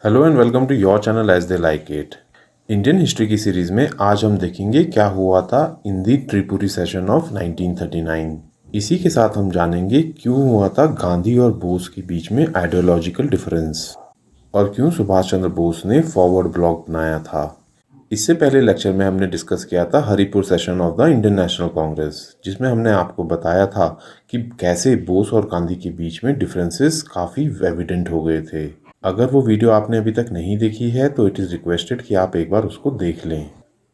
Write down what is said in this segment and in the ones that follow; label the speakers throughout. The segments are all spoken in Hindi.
Speaker 1: Hello and welcome to your channel as they like it. Indian history की सीरीज में आज हम देखेंगे क्या हुआ था in the Tripuri session of 1939। इसी के साथ हम जानेंगे क्यों हुआ था गांधी और बोस के बीच में आइडियोलॉजिकल डिफरेंस और क्यों सुभाष चंद्र बोस ने फॉरवर्ड ब्लॉक बनाया था। इससे पहले लेक्चर में हमने डिस्कस किया था Haripur session of the Indian national Congress, जिसमें हमने आपको बताया था कि कैसे बोस और गांधी के बीच में डिफरेंसेस काफ़ी एविडेंट हो गए थे। अगर वो वीडियो आपने अभी तक नहीं देखी है तो इट इज़ रिक्वेस्टेड कि आप एक बार उसको देख लें।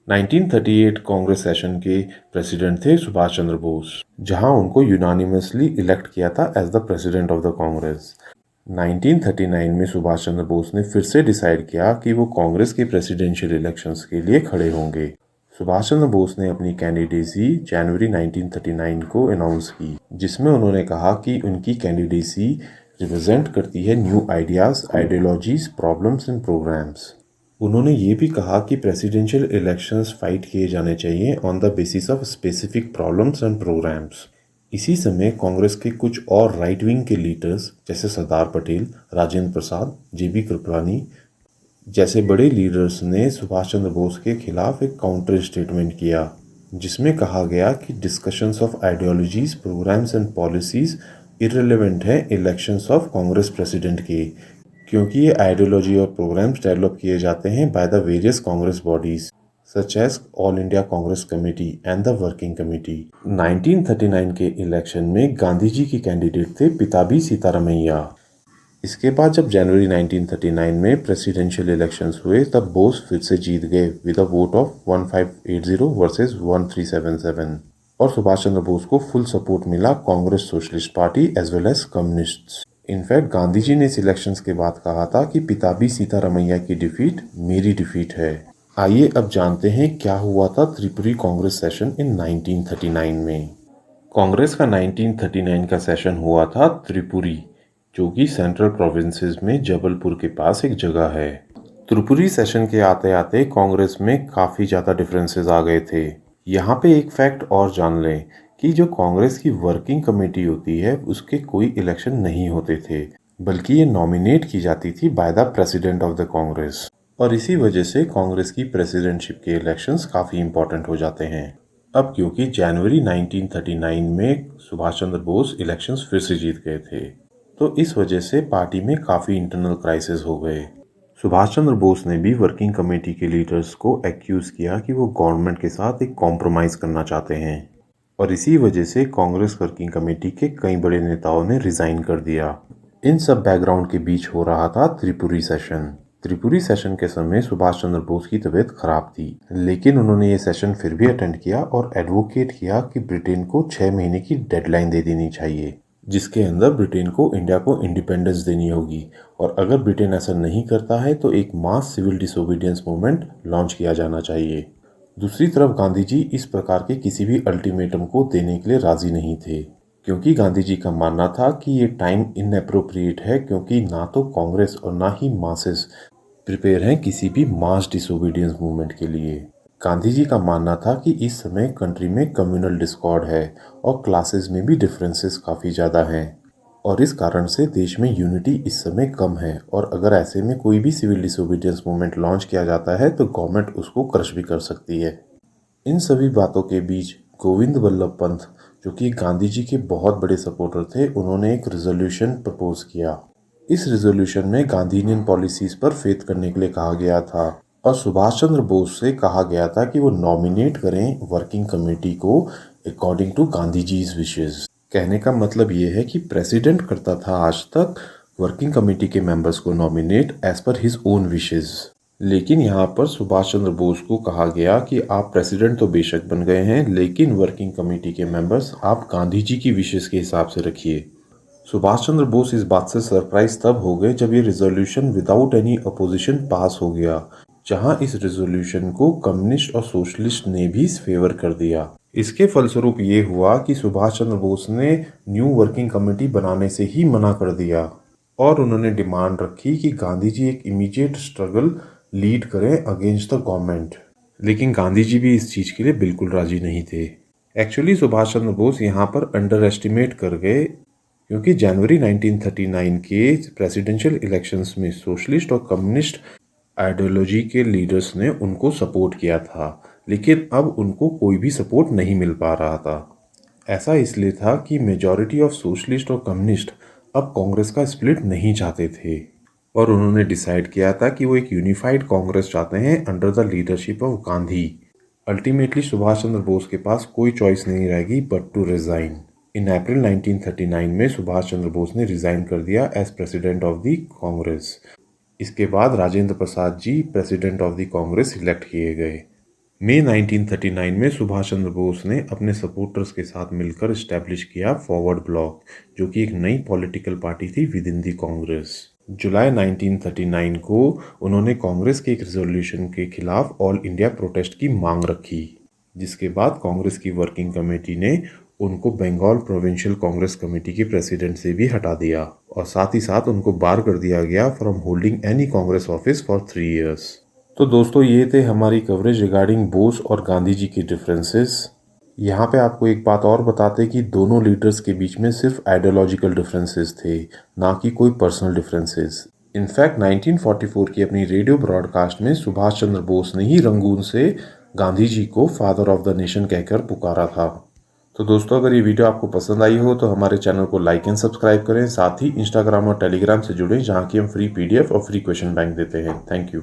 Speaker 1: 1938 कांग्रेस सेशन के प्रेसिडेंट थे सुभाष चंद्र बोस, जहां उनको यूनानिमसली इलेक्ट किया था as the president of the Congress. 1939 में सुभाष चंद्र बोस ने फिर से डिसाइड किया कि वो कांग्रेस के प्रेसिडेंशियल इलेक्शंस के लिए खड़े होंगे। सुभाष चंद्र बोस ने अपनी कैंडिडेसी जनवरी 1939 को अनाउंस की, जिसमें उन्होंने कहा कि उनकी कैंडिडेसी रिप्रेजेंट करती है new ideas, ideologies, problems and programmes. उन्होंने ये भी कहा कि प्रेसिडेंशियल इलेक्शंस फाइट किए जाने चाहिए on the basis of specific problems and programmes. इसी समय कांग्रेस के कुछ और राइट विंग के लीडर्स जैसे सरदार पटेल, राजेंद्र प्रसाद, जेबी कृपलानी जैसे बड़े लीडर्स ने सुभाष चंद्र बोस के खिलाफ एक काउंटर स्टेटमेंट किया, जिसमें कहा गया कि discussions of ideologies, programmes and policies irrelevant है इलेक्शंस ऑफ कांग्रेस प्रेसिडेंट के, क्योंकि ये आइडियोलॉजी और प्रोग्राम्स डेवलप किए जाते हैं by the various Congress bodies such as all India Congress committee and the working committee. 1939 के इलेक्शन में गांधी जी के कैंडिडेट थे पिताभी सीतारमैया। इसके बाद जब जनवरी 1939 में प्रेसिडेंशियल इलेक्शंस हुए तब बोस फिर से जीत गए with a vote of 1580 versus 1377 और सुभाष चंद्र बोस को फुल सपोर्ट मिला Congress socialist party as well as communists. In fact Gandhi ji ने इस इलेक्शंस के बाद कहा था कि पिताभी सीतारमैया की डिफीट मेरी डिफीट है। आइए अब जानते हैं क्या हुआ था त्रिपुरी कांग्रेस सेशन इन 1939 में। कांग्रेस का 1939 का सेशन हुआ था त्रिपुरी, जो कि सेंट्रल प्रोविंसेस में जबलपुर के पास एक जगह है। त्रिपुरी सेशन के आते आते कांग्रेस में काफ़ी ज़्यादा डिफरेंसेस आ गए थे। यहाँ पे एक फैक्ट और जान लें कि जो कांग्रेस की वर्किंग कमेटी होती है उसके कोई इलेक्शन नहीं होते थे, बल्कि ये नॉमिनेट की जाती थी by the president of the Congress. और इसी वजह से कांग्रेस की प्रेसिडेंटशिप के इलेक्शंस काफ़ी इंपॉर्टेंट हो जाते हैं। अब क्योंकि जनवरी 1939 में सुभाष चंद्र बोस इलेक्शंस फिर से जीत गए थे, तो इस वजह से पार्टी में काफ़ी इंटरनल क्राइसिस हो गए। सुभाष चंद्र बोस ने भी वर्किंग कमेटी के लीडर्स को एक्यूज़ किया कि वो गवर्नमेंट के साथ एक कॉम्प्रोमाइज़ करना चाहते हैं और इसी वजह से कांग्रेस वर्किंग कमेटी के कई बड़े नेताओं ने रिज़ाइन कर दिया। इन सब बैकग्राउंड के बीच हो रहा था त्रिपुरी सेशन। त्रिपुरी सेशन के समय सुभाष चंद्र बोस की तबीयत खराब थी, लेकिन उन्होंने ये सेशन फिर भी अटेंड किया और एडवोकेट किया कि ब्रिटेन को 6 महीने की डेडलाइन दे देनी चाहिए, जिसके अंदर ब्रिटेन को इंडिया को इंडिपेंडेंस देनी होगी और अगर ब्रिटेन ऐसा नहीं करता है तो एक मास सिविल डिसोबीडियंस मूवमेंट लॉन्च किया जाना चाहिए। दूसरी तरफ गांधी जी इस प्रकार के किसी भी अल्टीमेटम को देने के लिए राजी नहीं थे, क्योंकि गांधी जी का मानना था कि ये टाइम इनअप्रोप्रिएट है, क्योंकि ना तो कांग्रेस और ना ही मासेस प्रिपेयर हैं किसी भी मास डिसोबीडियंस मूवमेंट के लिए। गांधी जी का मानना था कि इस समय कंट्री में कम्युनल डिस्कॉर्ड है और क्लासेस में भी डिफरेंसेस काफ़ी ज़्यादा हैं और इस कारण से देश में यूनिटी इस समय कम है और अगर ऐसे में कोई भी सिविल डिसोबीडियंस मूवमेंट लॉन्च किया जाता है तो गवर्नमेंट उसको क्रश भी कर सकती है। इन सभी बातों के बीच गोविंद वल्लभ पंत, जो कि गांधी जी के बहुत बड़े सपोर्टर थे, उन्होंने एक रेजोल्यूशन प्रपोज किया। इस रेजोल्यूशन में गांधीनियन पॉलिसीज पर फेथ करने के लिए कहा गया था और सुभाष चंद्र बोस से कहा गया था कि वो नॉमिनेट करें वर्किंग कमेटी को अकॉर्डिंग टू गांधी जीज विशेस। कहने का मतलब ये है कि प्रेसिडेंट करता था आज तक वर्किंग कमेटी के मेंबर्स को nominate as per his own wishes, लेकिन यहाँ पर सुभाष चंद्र बोस को कहा गया कि आप प्रेसिडेंट तो बेशक बन गए हैं, लेकिन वर्किंग कमेटी के मेंबर्स आप गांधी जी की विशेस के हिसाब से रखिए। सुभाष चंद्र बोस इस बात से सरप्राइज तब हो गए जब ये रिजोल्यूशन विदाउट एनी अपोजिशन पास हो गया, जहां इस रिजोल्यूशन को कम्युनिस्ट और सोशलिस्ट ने भी फेवर कर दिया। इसके फलस्वरूप ये हुआ कि सुभाष चंद्र बोस ने न्यू वर्किंग कमेटी बनाने से ही मना कर दिया और उन्होंने डिमांड रखी कि गांधी जी एक इमीडिएट स्ट्रगल लीड करें अगेंस्ट द गवर्नमेंट, लेकिन गांधी जी भी इस चीज़ के लिए बिल्कुल राजी नहीं थे। एक्चुअली सुभाष चंद्र बोस यहाँ पर अंडर एस्टिमेट कर गए क्योंकि जनवरी 1939 के प्रेसिडेंशियल इलेक्शंस में सोशलिस्ट और कम्युनिस्ट आइडियोलॉजी के लीडर्स ने उनको सपोर्ट किया था, लेकिन अब उनको कोई भी सपोर्ट नहीं मिल पा रहा था। ऐसा इसलिए था कि मेजॉरिटी ऑफ सोशलिस्ट और कम्युनिस्ट अब कांग्रेस का स्प्लिट नहीं चाहते थे और उन्होंने डिसाइड किया था कि वो एक यूनिफाइड कांग्रेस चाहते हैं under the leadership of Gandhi. Ultimately Subhash Chandra Bose के पास कोई चॉइस नहीं रहेगी but to resign. In April 1939 में सुभाष चंद्र बोस ने रिजाइन कर दिया as president of the Congress. इसके बाद Rajendra Prasad ji president of the Congress elect किए गए। मई 1939 में सुभाष चंद्र बोस ने अपने सपोर्टर्स के साथ मिलकर इस्टेब्लिश किया फॉरवर्ड ब्लॉक, जो कि एक नई पॉलिटिकल पार्टी थी विद इन दी कांग्रेस। जुलाई 1939 को उन्होंने कांग्रेस के एक रेजोल्यूशन के खिलाफ ऑल इंडिया प्रोटेस्ट की मांग रखी, जिसके बाद कांग्रेस की वर्किंग कमेटी ने उनको बंगाल प्रोविंशियल कांग्रेस कमेटी के प्रेसिडेंट से भी हटा दिया और साथ ही साथ उनको बार कर दिया गया from holding any Congress office for 3 years. तो दोस्तों ये थे हमारी कवरेज रिगार्डिंग बोस और गांधी जी के डिफरेंसेस। यहाँ पे आपको एक बात और बताते कि दोनों लीडर्स के बीच में सिर्फ आइडियोलॉजिकल डिफरेंसेस थे, ना कि कोई पर्सनल डिफरेंसेस। इनफैक्ट 1944 की अपनी रेडियो ब्रॉडकास्ट में सुभाष चंद्र बोस ने ही रंगून से गांधी जी को फादर ऑफ द नेशन कहकर पुकारा था। तो दोस्तों अगर ये वीडियो आपको पसंद आई हो तो हमारे चैनल को लाइक एंड सब्सक्राइब करें, साथ ही इंस्टाग्राम और टेलीग्राम से जुड़ें जहाँ की हम फ्री PDF और फ्री क्वेश्चन बैंक देते हैं। Thank you.